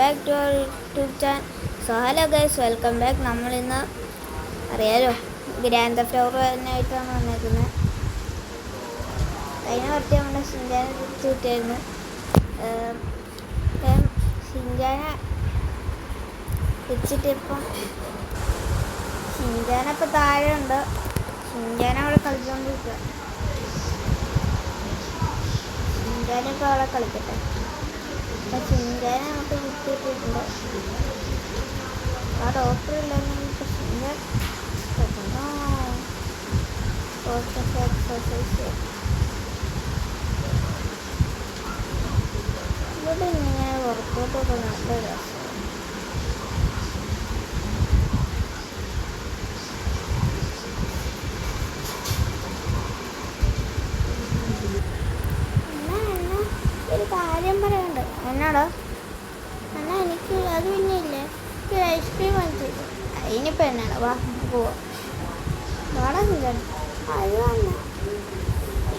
Back to our YouTube channel. So hello guys, welcome back. നമ്മളിന്ന് അറിയാലോ grand theft auto ആയിട്ടാണ് വന്നേക്കുന്നത്. കഴിഞ്ഞ വർഷം നമ്മുടെ ഷിൻജാനെ തിരിച്ചു കിട്ടിയായിരുന്നു. ഷിൻജാനെ തിരിച്ചിട്ടിപ്പം ഷിൻജാനപ്പം താഴെ ഉണ്ട്. ഷിൻജാനെ അവിടെ കളിച്ചുകൊണ്ടിരിക്കുക. ഷിൻജാനിപ്പോൾ അവിടെ കളിക്കട്ടെ. അപ്പം ഷിൻജാനെ നമുക്ക് കിട്ടിയിട്ടുണ്ട്. ആ ഡോക്ടർ ഇല്ലെങ്കിൽ ഇപ്പോൾ ഷിൻജാൻ എക്സസൈസ് ഇവിടെ ഇങ്ങനെ വർക്കൗട്ടൊക്കെ നല്ല രസം. ഒരു കാര്യം പറയാനുണ്ട്. എന്നാടോ എന്നാ എനിക്ക് അത് പിന്നെ ഇല്ലേ, എനിക്ക് ഐസ്ക്രീം വാങ്ങിച്ചു. അതിനിപ്പോൾ എന്നാണ്, വാ പോവാം. വാടാ ഷിൻജാൻ. അത് തന്നെ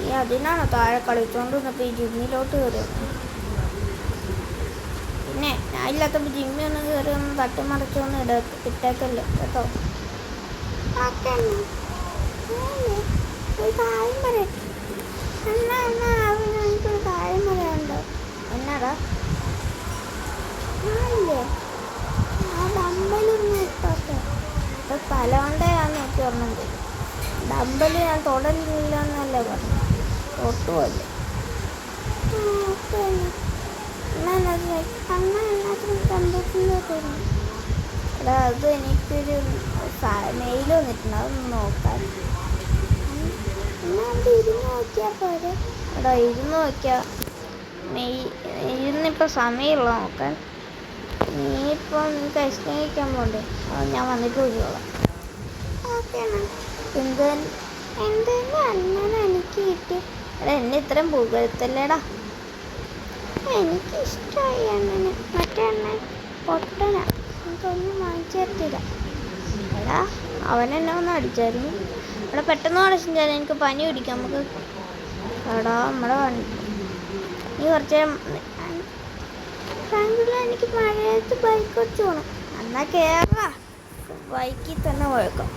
ഈ അതിനാണോ താഴെ കളിച്ചോണ്ട് വന്നപ്പോൾ ഈ ജിമ്മിലോട്ട് കയറി. പിന്നെ ഞാൻ ഇല്ലാത്തപ്പോൾ ജിമ്മി ഒന്ന് കയറി ഒന്ന് തട്ടിമറിച്ചൊന്ന് ഇട്ടേക്കല്ലോ കേട്ടോ. ഒരു കാര്യം പറയട്ടെ. എനിക്കൊരു കാര്യം പറയാനുണ്ടോ. എന്നാടാ ആണല്ലേ ആ ഡമ്പലൊന്നും ഇട്ടോട്ടെ. ഇപ്പം തല കൊണ്ടാണ് എനിക്ക് പറഞ്ഞത്. ഡമ്പൽ ഞാൻ തൊടലില്ല എന്നല്ലേ പറഞ്ഞു, തൊട്ടുപോലെ. എടാ അത് എനിക്കൊരു മെയിൽ വന്നിട്ടുണ്ട്, അതൊന്ന് നോക്കാൻ. ഇരുന്ന് നോക്കിയാൽ പോരെ. എടാ ഇരുന്ന് നോക്കിയാൽ ഇരുന്നിപ്പോൾ സമയമുള്ള നോക്കാൻ. നീയിപ്പോൾ നിനക്ക് ഐസ്ക്രീം കഴിക്കാൻ പോകണ്ടേ? അത് ഞാൻ വന്നിട്ട് വിളിച്ചോളാം. ഓക്കെ എന്നാ. എന്തെങ്കിലും അണ്ണനെ എനിക്ക് കിട്ടി. എടാ എന്നെ ഇത്രയും പുകഴ്ത്തല്ലേടാ. എനിക്കിഷ്ടമായി അണ്ണന്. മറ്റേ അണ്ണൻ പൊട്ടനാ, എനിക്കൊന്നും വാങ്ങിച്ചു തരത്തില്ല. എടാ അവനെന്നെ ഒന്ന് അടിച്ചായിരുന്നു. എടാ പെട്ടെന്ന് അടച്ചിട്ടാൽ എനിക്ക് പനി പിടിക്കാം. നമുക്ക് എടാ നമ്മുടെ വണ്ടി നീ കുറച്ച് ഫ്രണ്ടിൽ എനിക്ക് മഴയത്ത് ബൈക്ക് ഓടിച്ചു പോകണം. എന്നാൽ കയറാ, ബൈക്കിൽ തന്നെ പോയേക്കാം.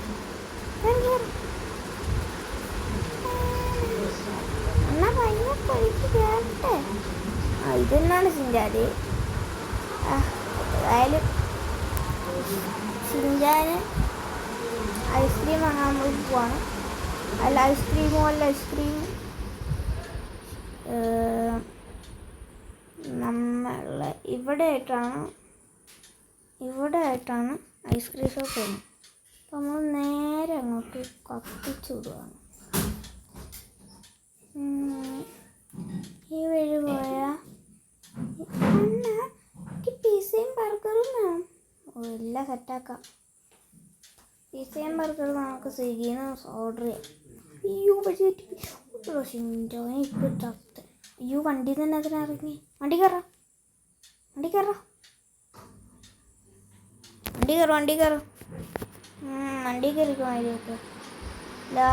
എന്നാ ഭയങ്കര ബൈക്ക് കയറട്ടെ. ഇതെന്നാണ് ഷിൻജാന്. ഏതായാലും ഷിൻജാന് ഐസ്ക്രീം വാങ്ങാൻ പോവാണ്. അല്ല ഐസ്ക്രീമോ അല്ല ഐസ്ക്രീം നമ്മളെ ഇവിടെ ആയിട്ടാണ് ഐസ്ക്രീം ഷോപ്പ് വരുന്നത്. അപ്പോൾ നമ്മൾ നേരെ അങ്ങോട്ട് കത്തിച്ചു വിടുകയാണ്. ഈ വഴി പോയാൽ എനിക്ക് പിസയും ബർഗറും വേണം. എല്ലാം സെറ്റാക്കാം. പിസയും ബർഗറും നമുക്ക് സ്വിഗ്ഗിയിൽ നിന്ന് ഓർഡർ ചെയ്യാം. അയ്യോ പക്ഷേ ഷിൻജാനെ ഇപ്പോൾ ചത്ത്. അയ്യോ വണ്ടി തന്നെ അതിനിറങ്ങി. വണ്ടി കയറാം. വണ്ടി കയറിക്കോ അതിലേക്ക്. ലാ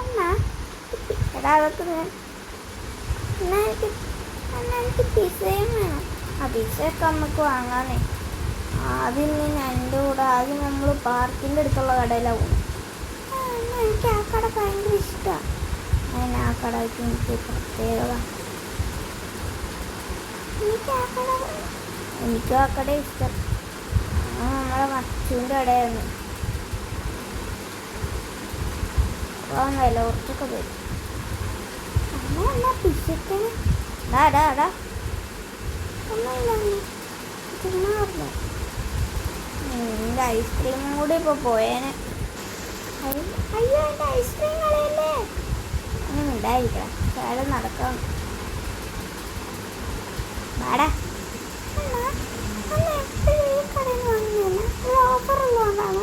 എന്നാ എടാ അതൊക്കെ എനിക്ക് പിസയും വേണം. ആ പിസയൊക്കെ നമുക്ക് വാങ്ങാന്നേ. ആദ്യം എൻ്റെ കൂടെ ആദ്യം നമ്മൾ പാർക്കിൻ്റെ അടുത്തുള്ള കടയിലാണ് പോകുന്നത്. എനിക്ക് ആ കട ഭയങ്കര ഇഷ്ടമാണ്. അങ്ങനെ ആ കടയ്ക്ക് എനിക്ക് പ്രത്യേകത. എനിക്കും ആ കട ഇഷ്ടം. നമ്മളെ മച്ചൂൻ്റെ കടയായിരുന്നു. അപ്പോൾ വില കുറച്ചൊക്കെ വരും. എന്നാ പിശിക്കണ ഡാ ഒന്നുമില്ല ചുമ്മാ പറഞ്ഞു. എൻ്റെ ഐസ്ക്രീമും കൂടി ഇപ്പോൾ പോയേനെ. അയ്യോ എൻ്റെ ഐസ്ക്രീം കളയല്ലേ. അങ്ങനെ ഉണ്ടായിരിക്കണം. കാലം നടക്കാം. വാടാ ഓഫറുള്ളതുകൊണ്ടാണ്.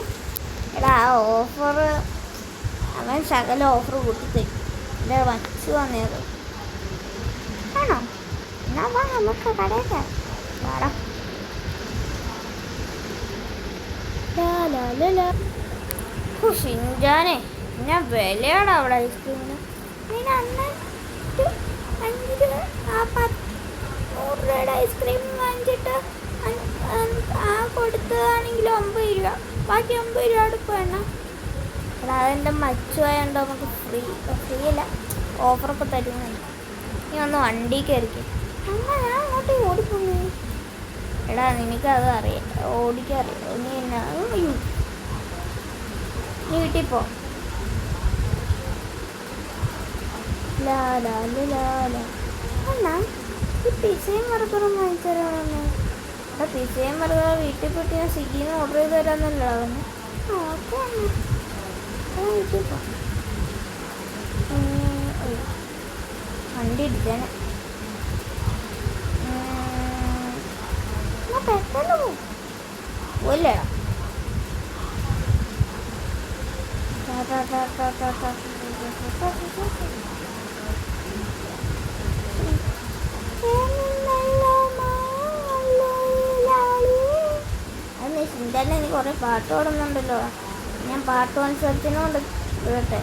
എടാ ആ ഓഫർ അവൻ ശകല ഓഫർ കൂട്ടിത്തരും. എൻ്റെ വച്ചു വന്നത് ആണോ? എന്നാ വാ നമുക്ക് കടയിൽ വാടാ. ഷിൻജാനെ ഞാൻ വിലയാണ് അവിടെ ഐസ്ക്രീമിന്. 100 രൂപയുടെ ഐസ്ക്രീം വാങ്ങിച്ചിട്ട് കൊടുത്തതാണെങ്കിൽ 9 രൂപ, ബാക്കി 9 രൂപ എടുക്കുവാണ്. എടാ അതെൻ്റെ മച്ചുവായുണ്ടോ, നമുക്ക് ഫ്രീ അല്ല, ഓഫറൊക്കെ തരുന്നുണ്ട്. നീ ഒന്ന് വണ്ടി കയറിക്കും. ഞാൻ അങ്ങോട്ട് ഓടിപ്പോന്നു. എടാ നിനക്കത് അറിയാം, ഓടിക്കറിയോ? നീ എന്നാ നീ വീട്ടിൽ പോ. എന്നാ ഈ പിസയും ബർഗറും വാങ്ങിത്തരാമെന്ന്. എടാ പിസയും ബർഗർ വീട്ടിൽ പോയിട്ട് ഞാൻ സ്വിഗ്ഗിയിൽ നിന്ന് ഓർഡർ ചെയ്ത് തരാമെന്നല്ലോ അവന്. ഓക്കെ വീട്ടിൽ പോ. വണ്ടി ഇടിച്ചാനെ പെട്ടെന്ന് പോയില്ലേടാ. അത് ചിന്തന്നെ എനിക്ക് കുറേ പാട്ട് പാടുന്നുണ്ടല്ലോ. ഞാൻ പാട്ട് മത്സരത്തിനോട് വിടട്ടെ.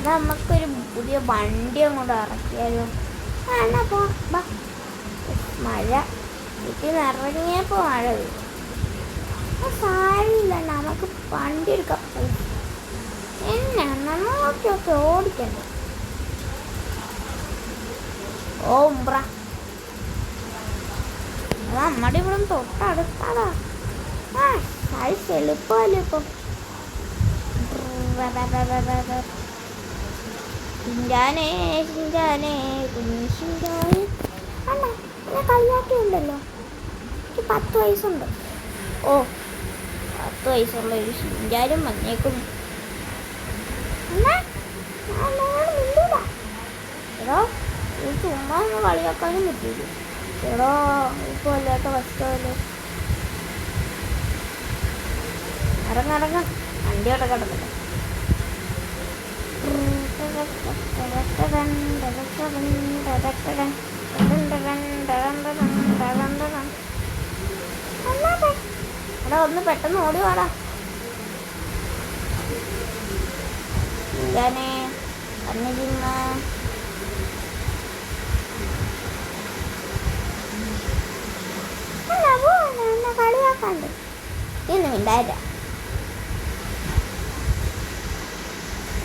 നമുക്കൊരു പുതിയ വണ്ടി അങ്ങോട്ട് ഇറക്കിയാലോ? എന്നാ പോ. മഴ വീട്ടിൽ നിന്ന് ഇറങ്ങിയപ്പോൾ മഴ വരും. സാരില്ല, നമുക്ക് വണ്ടി എടുക്കാം. എന്നാ ഓക്കെ ഓടിക്കണ്ടേ. ഓ ഉംബ്ര അത് നമ്മുടെ ഇവിടെ തൊട്ടടുത്താടാ. സൈസ് എളുപ്പമല്ലേ ഇപ്പം. ഷിൻജാനേ ഷിൻജാനേ കുഞ്ഞു ഷിൻജാനേ. അണ്ണാ എന്നെ കളിയാക്കിയുണ്ടല്ലോ. എനിക്ക് 10 വയസ്സുണ്ട്. ഓ 10 വയസ്സുള്ള ഒരു ഷിൻജാനും വന്നേക്കുന്നു. എടോ ഈ ചുമ്മാ ഒന്ന് കളിയാക്കാനും പറ്റില്ല. എടോ ഇപ്പോൾ വല്ലാത്ത കഷ്ടമല്ലേ. ഇറങ്ങ വണ്ടി അവിടെ കിടക്കട്ടെ. എടാ ഒന്ന് പെട്ടെന്ന് ഓടി വാടാ. ഞാനേ പറഞ്ഞിരുന്ന കളിയാക്കാണ്ട് ഇന്ന് മിണ്ടായില്ല.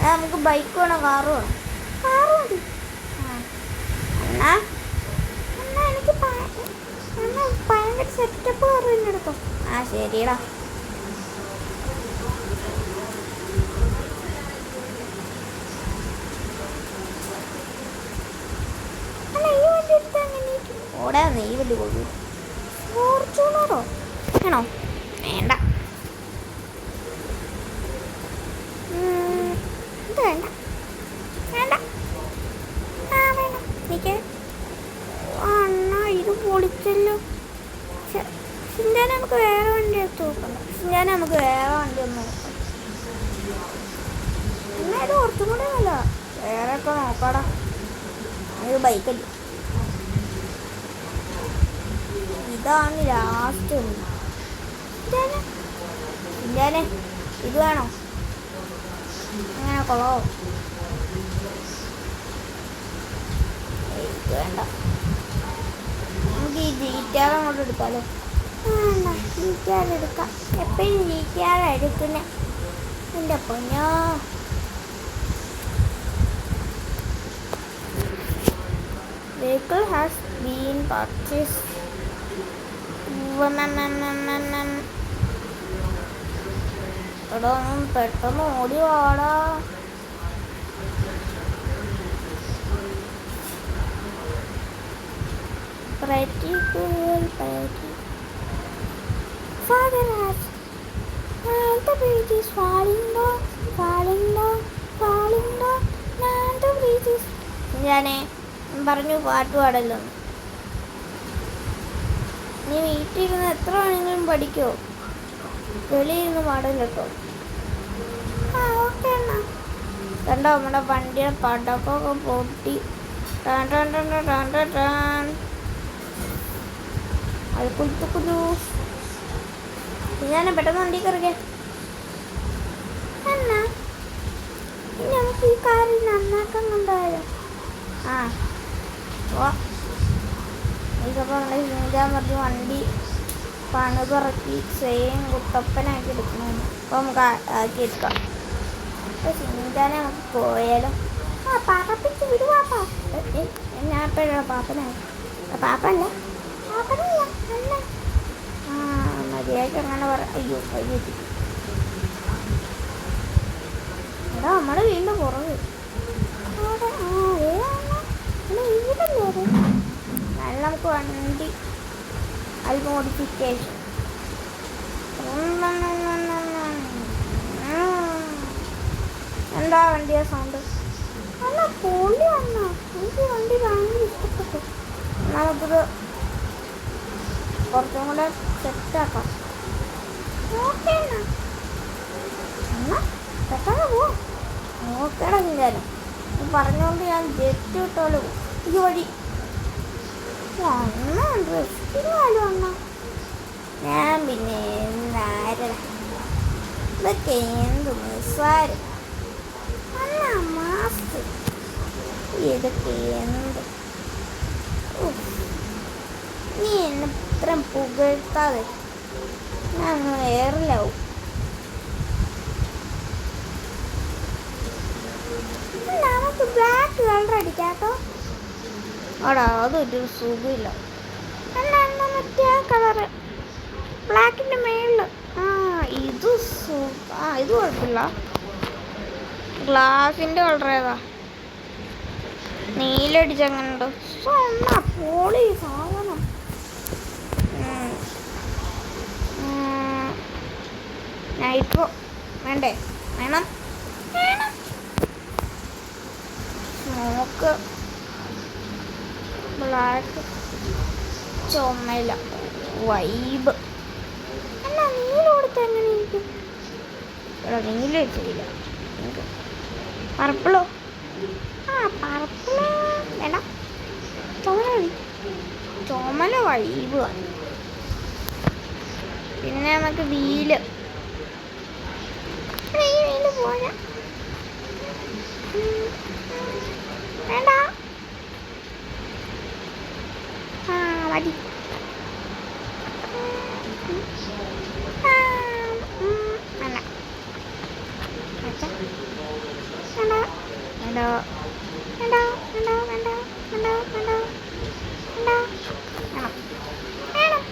നമുക്ക് ബൈക്ക് വേണോ കാറ് വേണോ? കാറ് മതി. എന്നാ എനിക്ക് ഭയങ്കര സെറ്റപ്പ് കാറ് തന്നെ എടുത്തോ. ശരിടാ. ഓടാ നീ വലിയ കൊള്ളു. ഫോർച്യൂണറോ വേണോ? വേണ്ട ഇത് വേണ്ട വേണ്ട വേണ്ട എനിക്ക് അണ്ണാ ഇത് പൊളിച്ചല്ലോ. ഷിൻജാനെ നമുക്ക് വേറെ വണ്ടി എടുത്ത് നോക്കണ്ട. ഷിൻജാനെ നമുക്ക് വേറെ വണ്ടി ഒന്ന് നോക്കാം. എന്നാ ഇത് കുറച്ചും കൂടെ അല്ല വേറെ ഒക്കെ നോക്കാടാ. ഇത് ബൈക്കല്ലേ. ഇതാണ് ലാസ്റ്റ്. ഷിൻജാനെ ഇത് വേണോ? അങ്ങനെ കൊള്ളാവോ? ഇത് വേണ്ട. നമുക്ക് ഈ GTA അങ്ങോട്ട് എടുക്കാമല്ലോ. വേണ്ട GTA എടുക്കാം. എപ്പോഴും GTA എടുക്കുന്നേ. എൻ്റെ പൊന്നോ vehicle has been purchased. എടാ പെട്ടെന്ന് ഓടി വാടാ. Pretty cool, pretty. Father has the bridge is falling down, falling down, falling down. The bridge is. ഞാനേ പറഞ്ഞു പാട്ട് പാടല്ലോ. നീ വീട്ടിലിരുന്ന് എത്ര വേണമെങ്കിലും പഠിക്കോ, വെളിയിരുന്ന് പാടില്ല കേട്ടോ. ഓക്കെ എന്നാ കണ്ടോ നമ്മുടെ വണ്ടിയുടെ പടക്കമൊക്കെ പൊട്ടി. അത് കുളിത്തുക്കുന്നു. ഞാൻ പെട്ടെന്ന് വണ്ടി കയറിക്കേ. എന്നാ നമുക്ക് ഈ കാറിൽ നന്നാക്കാൻ കൊണ്ടുപോയാലോ? ആ ഓ ഇതൊക്കെ ഷിൻചാൻ പറഞ്ഞ് വണ്ടി പണിതിറക്കി സെയിം കുട്ടപ്പനാക്കി എടുക്കണമെന്ന്. അപ്പോൾ നമുക്ക് ആക്കിയെടുക്കാം. അപ്പോൾ ഷിൻചാനെ നമുക്ക് പോയാലും ആ പറപ്പിച്ച് വിടുവാപ്പാ. ഞാൻ എപ്പോഴാണ് പാപ്പനായി? പാപ്പല്ല പാപ്പനല്ല അല്ല. ആ മര്യാദയ്ക്ക് അങ്ങനെ പറ. അയ്യോ അയ്യോ എടാ നമ്മുടെ വീണ്ടും പുറകെ നല്ല നമുക്ക് വണ്ടി അത് മോഡിഫിക്കേഷൻ. എന്താ വണ്ടിയാ സൗണ്ട്? നല്ല പൊളി വന്നോ. എനിക്ക് വണ്ടി ഭയങ്കര ഇഷ്ടപ്പെട്ടു. നമുക്കിത് കുറച്ചും കൂടെ സെറ്റാക്കാം. ഓക്കെ എന്നാ പെട്ടെന്ന് പോവാം. നോക്കണം എന്തായാലും പറഞ്ഞുകൊണ്ട് ഞാൻ ജെറ്റ് വിട്ടോളൂ. ഇത് വഴി അണ്ണ ഡ്രസ്സിനാലും അണ്ണ ഞാൻ പിന്നെ ആരാ ഇതൊക്കെ എന്ത് നിസ്സാരം അണ്ണ മാസ്ക് ഇതൊക്കെ എന്ത്. നീ എന്നെ ഇത്രയും പുകഴ്ത്താതെ ഞാൻ വേറിലാവും. നമുക്ക് ബ്ലാക്ക് കളർ അടിക്കാട്ടോ. അടാ അതൊരു സുഖമില്ല. അല്ല എന്നാ മറ്റേ കളറ് ബ്ലാക്കിൻ്റെ മേളിൽ. ആ ഇത് ഇത് കുഴപ്പമില്ല. ഗ്ലാസിൻ്റെ കളർ ഏതാ? നീലടിച്ചെങ്ങനുണ്ട്? എന്നാ പോളി സാധനം. നൈട്രോ വേണ്ടേ? വേണം വേണം. സ്മോക്ക് ബ്ലാക്ക് ചുമല വൈബ്. എന്നാ നീല കൊടുത്ത് എങ്ങനെ ഇരിക്കും? എടാ നീല വെച്ചില്ല. പർപ്പിളോ? ആ പർപ്പിള് വേണ്ട. ചുമല മതി. ചുമല വൈബ്. പിന്നെ നമുക്ക് വീല് പോരാ. വേണ്ട ആ മതി. വേണ്ട വേണ്ട വേണ്ട വേണ്ട വേണ്ട വേണ്ട വേണ്ട വേണം വേണം.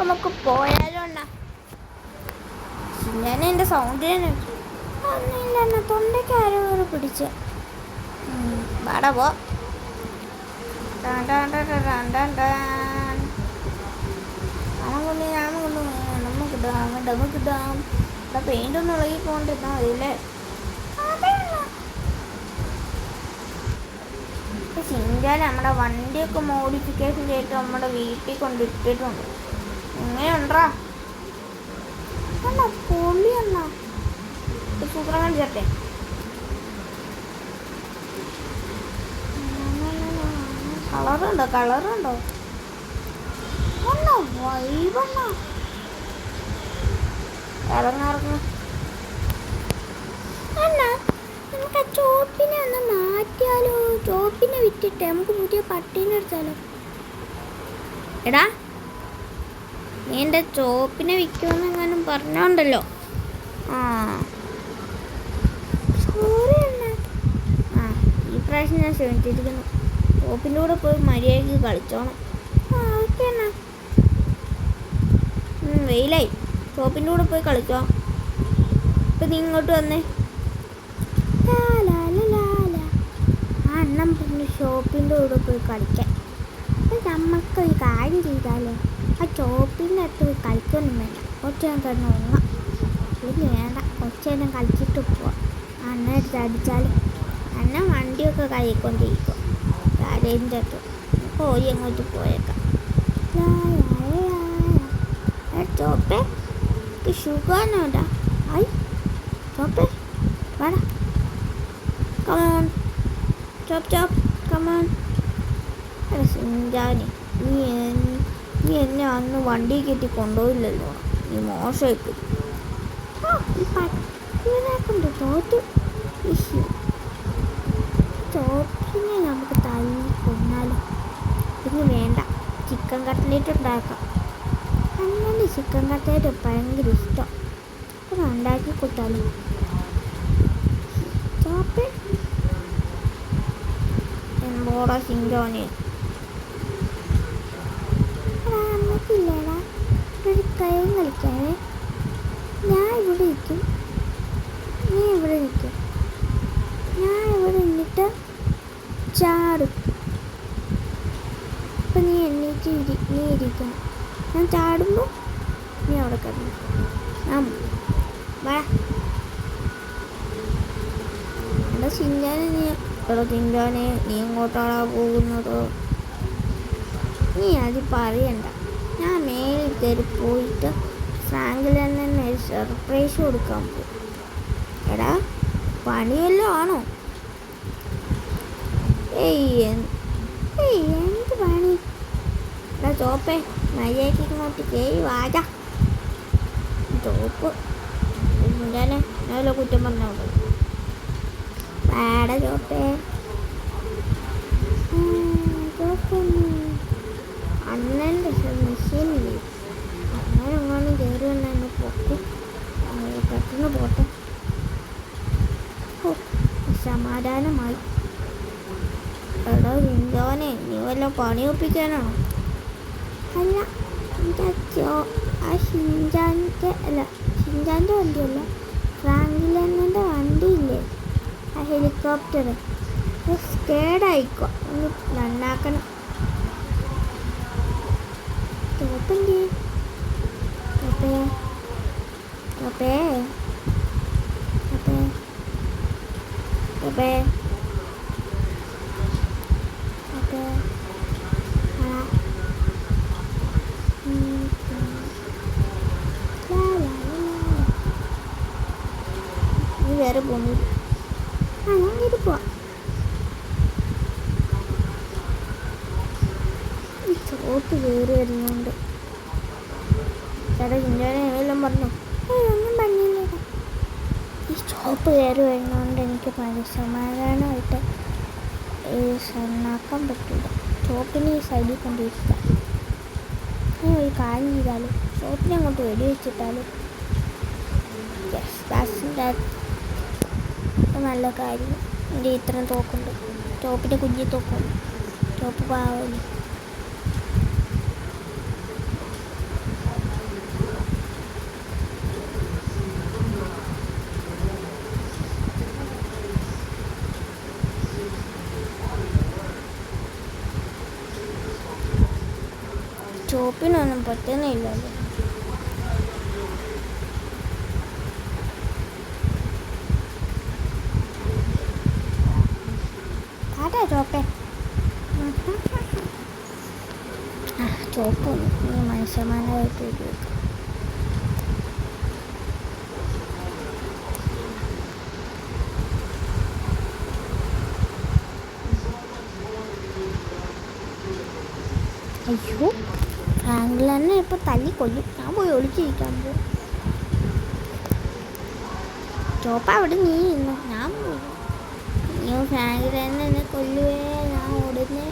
നമുക്ക് പോയാലോ അണ്ണ? ഞാൻ എൻ്റെ സൗണ്ടിനെ ഒന്നുമില്ല അണ്ണ. തൊണ്ടയ്ക്ക് ആരോ പിടിച്ച വാടാ പോ. നമുക്കിടാം. ഇവിടെ പെയിൻ്റ് ഒന്നും ഇളകി പോകണ്ടിരുന്നാൽ മതിയല്ലേ? ഷിൻചാൻ നമ്മുടെ വണ്ടിയൊക്കെ മോഡിഫിക്കേഷൻ ചെയ്തിട്ട് നമ്മുടെ വീട്ടിൽ കൊണ്ടിട്ടിട്ടുണ്ട്. എങ്ങനെയുണ്ടാ? അല്ല പൊളി എന്നാ സൂത്രം കാണിച്ചേ. കളറുണ്ടോ? കളറുണ്ടോ? എന്നാ വൈബണ്ണ. ഇറങ്ങിറങ്ങ എന്നാ നമുക്ക് ആ ചോപ്പിനെ ഒന്ന് മാറ്റിയാലോ? ചോപ്പിനെ വിറ്റിട്ട് നമുക്ക് പുതിയ പട്ടീനെ എടുത്താലോ? എടാ നീ എൻ്റെ ചോപ്പിനെ വിൽക്കുമെന്ന് എങ്ങാനും പറഞ്ഞോണ്ടല്ലോ. ആ സോറി അണ്ണ. ആ ഈ പ്രാവശ്യം ഞാൻ ശ്രമിച്ചിരിക്കുന്നു. ചോപ്പിൻ്റെ കൂടെ പോയി മര്യാദയ്ക്ക് കളിച്ചോണം. ആ ഓക്കെ അണ്ണ. വെയിലായി. ചോപ്പിൻ്റെ കൂടെ പോയി കളിച്ചോ. ഇപ്പം നീ ഇങ്ങോട്ട് വന്നേ. ആ അണ്ണൻ പറഞ്ഞു ഷോപ്പിൻ്റെ കൂടെ പോയി കളിക്കാൻ. അപ്പം നമുക്ക് ഒരു കാര്യം ചെയ്താലോ? ആ ചോപ്പിൻ്റെ അടുത്ത് പോയി കളിക്കൊന്നും വേണ്ട. കുറച്ച് നേരം കിടന്ന് ഉറങ്ങാം. ഇല്ലെങ്കിൽ വേണ്ട, കുറച്ച് നേരം കളിച്ചിട്ട് പോവാം. അണ്ണൻ എടുത്ത് അടിച്ചാൽ അണ്ണൻ വണ്ടിയൊക്കെ കൈക്കൊണ്ടിരിക്കും. ഗാരേജിൻ്റെ അടുത്ത് പോയി അങ്ങോട്ട് പോയേക്കാം. ചോപ്പേ സുഖാനോടാ? ഐ ചോപ്പേ വേടാ കമോൺ. ചോപ്പ് ചോപ്പ് കമാൻ. ഷിൻചാനെ നീ എന്നെ അന്ന് വണ്ടി കയറ്റി കൊണ്ടുപോയില്ലല്ലോ, നീ മോശമായിട്ട്. ഈ പട്ടിനെ തോറ്റു. ചോപ്പിനെ നമുക്ക് തല്ലി കൊന്നാലോ? ഇനി വേണ്ട, ചിക്കൻ കട്ട്ലേറ്റ് ഉണ്ടാക്കാം. അങ്ങനെ ചിക്കൻ കട്ട്ലേറ്റ് ഭയങ്കര ഇഷ്ടം. അപ്പം ഉണ്ടാക്കി കൊടുത്താലോ? ചോപ്പ് എന്നോടാ ഷിൻചാനെ. നമുക്കില്ലടാ ഒരു കയം കളിക്കാനേ. ഞാൻ ഇവിടെ നിൽക്കും, നീ ഇവിടെ നിൽക്കും. ഞാൻ ഇവിടെ നിന്നിട്ട് ചാടും. അപ്പം നീ എണ്ണീറ്റ് നീ ഇരിക്കണം. ഞാൻ ചാടുമ്പോൾ നീ അവിടെ കിടന്നു. വാ എടാ ഷിൻചാനെ, നീ എങ്ങോട്ടാണോ പോകുന്നത്? നീ അത് പറയണ്ട. ഞാൻ മേലിൽ കയറി പോയിട്ട് ഫ്രാങ്കിലിന് തന്നെ ഒരു സർപ്രൈസ് കൊടുക്കാൻ പോകും. എടാ പണിയെല്ലാം ആണോ? എന്ത് പണി? എടാ ചോപ്പേ, മര്യാദയ്ക്ക് ഇങ്ങോട്ട് കയറി വാടാ. ചോപ്പ് ഷിൻചാനെ ഞാനല്ലോ കുറ്റം പറഞ്ഞോളൂ. വാടാ ചോപ്പേ. അണ്ണൻ്റെ മെഷീനില്ലേ, അങ്ങനെ കയറി വന്ന് എന്നെ പൊക്കും. പെട്ടെന്ന് പോട്ടെ. സമാധാനമായി. എടാ ഷിൻചാനെ, നീ വല്ല പണി ഒപ്പിക്കാനാണോ? അല്ല, ആ ഷിൻചാൻ്റെ വണ്ടിയല്ല, ഫ്രാങ്കിലിൻ്റെ വണ്ടിയില്ലേ, ആ ഹെലികോപ്റ്റർ കേടായിക്കോ, ഒന്ന് നന്നാക്കണം. ചോപ്പൻ്റെ നീ വേറെ പോകുന്നു. ഞാൻ കയറി പോവാം. ഈ ചോപ്പ് കയറി വരുന്നുണ്ട്. ചേട്ടാ ഷിൻചാനെ എല്ലാം പറഞ്ഞു. ഒന്നും പറഞ്ഞില്ല. ഈ ചോപ്പ് കയറി വരുന്നതുകൊണ്ട് എനിക്ക് സമാധാനമായിട്ട് നന്നാക്കാൻ പറ്റില്ല. ചോപ്പിനെ ഈ സൈഡിൽ കൊണ്ടിരിക്കാം. ഞാൻ ഒരു കാര്യം ചെയ്താലും ചോപ്പിനെ അങ്ങോട്ട് വെടിവെച്ചിട്ടാലും നല്ല കാര്യം. എൻ്റെ ഇത്രയും തോക്കുണ്ട്, ചോപ്പിൻ്റെ കുഞ്ഞി തോക്കുണ്ട്. ചോപ്പ് പാവല്ലേ. ചോപ്പിനൊന്നും പറ്റുന്നില്ലല്ലോ. ആട്ടെ ചോപ്പേ. ചോപ്പ് നീ മനുഷ്യന്മാരായിട്ട് ഉപയോഗിക്കും. അയ്യോ, ഫ്രാങ്കിലിനെ ഇപ്പോൾ തല്ലിക്കൊല്ലും. ഞാൻ പോയി ഒളിച്ചിരിക്കാൻ പോകും. ചോപ്പ അവിടെ നീ ഇന്നു, ഞാൻ പോയി. അയ്യോ, ഫ്രാങ്കിലിനെ എന്നെ കൊല്ലുവേ, ഞാൻ ഓടുന്നേ.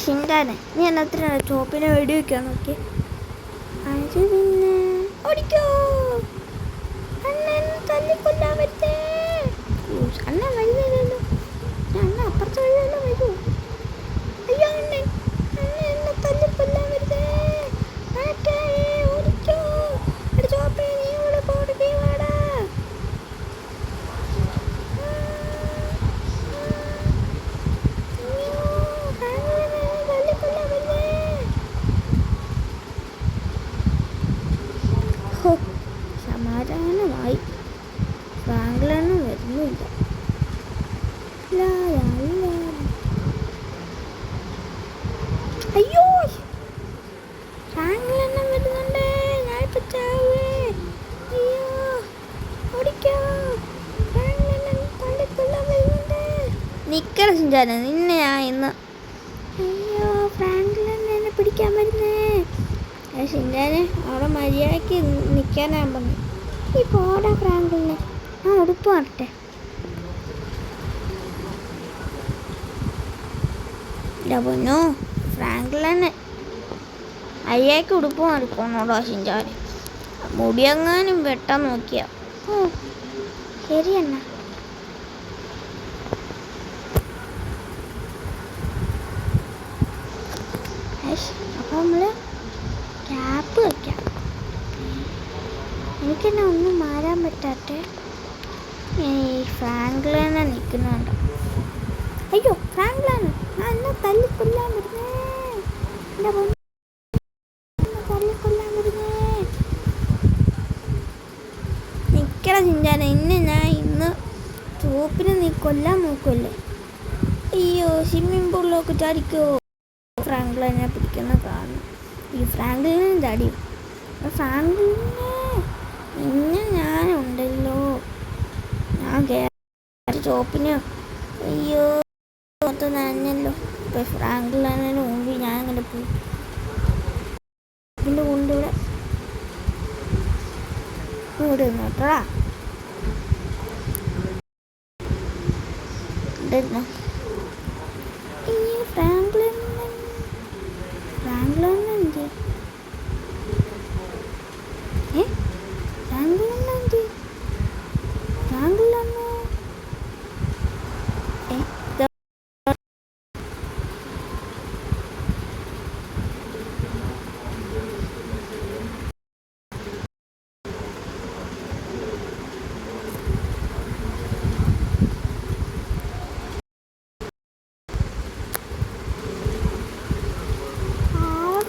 ഷിൻചാനെ, നീ എന്നത്രയാണ് ചോപ്പിനെ വെടിവെക്കാൻ നോക്കി? അത് പിന്നെ ഓടിക്കോ. അണ്ണൻ തല്ലിക്കൊല്ലാൻ പറ്റേ. അണ്ണൻ വരുന്നില്ലല്ലോ. അണ്ണൻ അപ്പുറത്ത് വഴിയല്ലോ വരൂ. അയ്യോ അണ്ണൻ എന്നെ തല്ലിക്കൊല്ലാൻ വരുന്നേ. ഓടിക്കോ. എടാ ചോപ്പേ, നീ ഇവിടെ പോടുകയും വേടാ. സമാധാനമായി. ഫ്രാങ്കിലൊന്നും വരുന്നില്ല. അയ്യോ, ഫ്രാങ്കിലൊന്നും വരുന്നുണ്ടേ. ഞാൻ ഇപ്പം ചാവുക. നിൽക്കണം ഷിൻചാനെ, നിന്നെ ഞാൻ ഇന്ന്. അയ്യോ ഫ്രാങ്ക്ലിൻ എന്നെ പിടിക്കാൻ വരുന്നേ. ഷിൻചാനെ അവിടെ മര്യാദയ്ക്ക് നിൽക്കാനാൻ പറഞ്ഞു. ഈ പോടാ ഫ്രാങ്ക്ലിനെ, ഞാൻ ഉടുപ്പ് മാറട്ടെ. ഇല്ല പൊന്നോ, ഫ്രാങ്ക്ലിനെ മര്യാദയ്ക്ക് ഉടുപ്പ് മാറിപ്പോന്നോടാ ഷിൻചാനെ. മുടിയെങ്ങാനും വെട്ടാൻ നോക്കിയ. ഓ ശരി എന്നാ. അപ്പോൾ നമ്മൾ ക്യാപ്പ് വയ്ക്കാം. എനിക്കെന്നെ ഒന്നും മാറാൻ പറ്റാത്ത ഈ ഫ്രാങ്ക്ലിനെ നിൽക്കുന്നുണ്ട്. അയ്യോ ഫ്രാങ്ക്ലിന് എന്നെ തല്ലിക്കൊല്ലാൻ വരുന്നേ. എൻ്റെ തല്ലിക്കൊല്ലാൻ വരുന്നേ. നിൽക്കണം ചിഞ്ചാന, ഞാൻ ഇന്ന് ചുവപ്പിനെ നീ കൊല്ലാൻ നോക്കുമല്ലേ. അയ്യോ സ്വിമ്മിംഗ് പൂളിലൊക്കെ ചാടിക്കോ. ഫ്രാങ്ക്ലിനെ പിടിക്കുന്ന കാരണം ഈ ഫ്രാങ്ക്ലിനും ചാടിയും. ഫ്രാങ്ക്ലിനെ ഇന്ന് ഞാനുണ്ടല്ലോ, ഞാൻ കയറി ചോപ്പിന്. അയ്യോ മൊത്തം നനഞ്ഞല്ലോ. ഇപ്പം ഫ്രാങ്ക്ലിനെ മുമ്പിൽ ഞാൻ അങ്ങനെ പോയി. ഇതിൻ്റെ കൊണ്ടിവിടെ ഇവിടെ നോട്ടടാ. ഈ ഫ്രാങ്ക്ലിൻ എന്ത്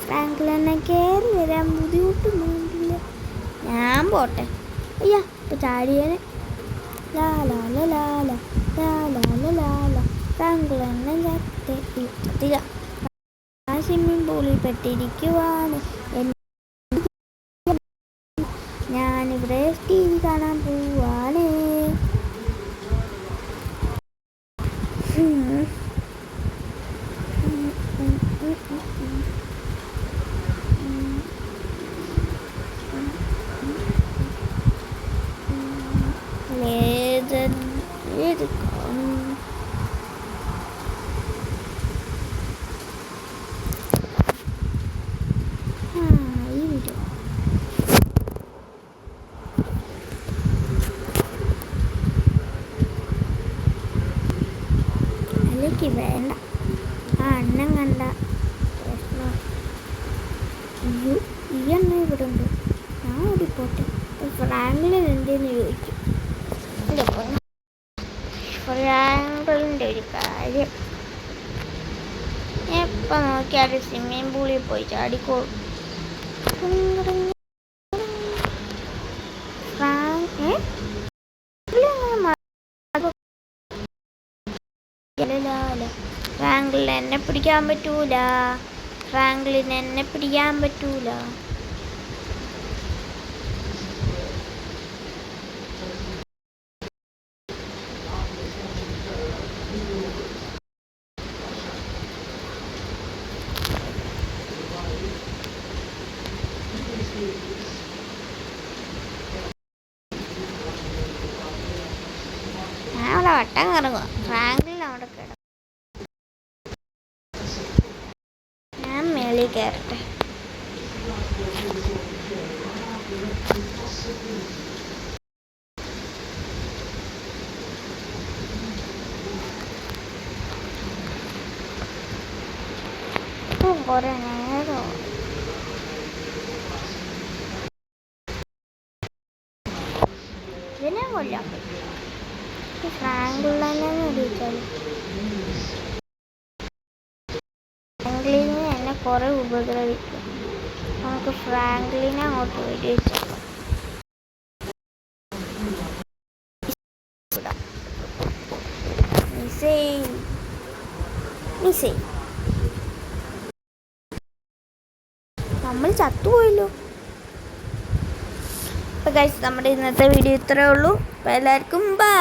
ഫ്രാങ്ക്ലിനെ കയറി വരാൻ ബുദ്ധിമുട്ടൊന്നുമില്ല. ഞാൻ പോട്ടെ. അയ്യാ ഇപ്പം ചാടിയേനെ. ലാലാല ഫ്രാങ്ക്ലിനെ ചത്തില്ല. ആ സ്വിമ്മിംഗ് പൂളിൽ പെട്ടിരിക്കുവാണ്. ഞാനിവിടെ ടി വി കാണാൻ പോവാണ്. അല്ലെങ്കിൽ വേണ്ട. ആ അന്നം കണ്ട പ്രശ്നം. ഈ എണ്ണ ഇവിടെ ഉണ്ട്. ഞാൻ ഓടിപ്പോട്ടെ. ഫ്രാങ്ക്ലിൻ എന്തെന്ന് ചോദിക്കും. ഫ്രാങ്ക്ലിൻ്റെ ഒരു കാര്യം, എപ്പോൾ നോക്കിയാലും സ്വിമ്മിംഗ് പൂളിൽ പോയി ചാടിക്കോളും. ഫ്രാങ്ക്ലിൻ എന്നെ പിടിക്കാൻ പറ്റൂല. ഫ്രാങ്ക്ലിൻ എന്നെ പിടിക്കാൻ പറ്റൂല. ഞാൻ അവിടെ വട്ടം കറങ്ങുക. ഫ്രാങ്ക്ലിൻ അവിടെ കിടക്കും. ഞാൻ മേളിൽ കയറട്ടെ. കുറെ നേരം ഇതിനെ കൊല്ലാൻ പറ്റും. ഫ്രാങ്ക്ലിനെ വിളിച്ചാൽ ഫ്രാങ്ക്ലിനെ എന്നെ കുറെ ഉപദ്രവിക്കും. നമുക്ക് ഫ്രാങ്ക്ലിനെ അങ്ങോട്ട് വെടിവെച്ചാൽ നമ്മൾ ചത്തുപോയല്ലോ. അപ്പോൾ ഗൈസ് നമ്മുടെ ഇന്നത്തെ വീഡിയോ ഇത്രയേ ഉള്ളൂ. അപ്പോൾ എല്ലാവർക്കും ബൈ.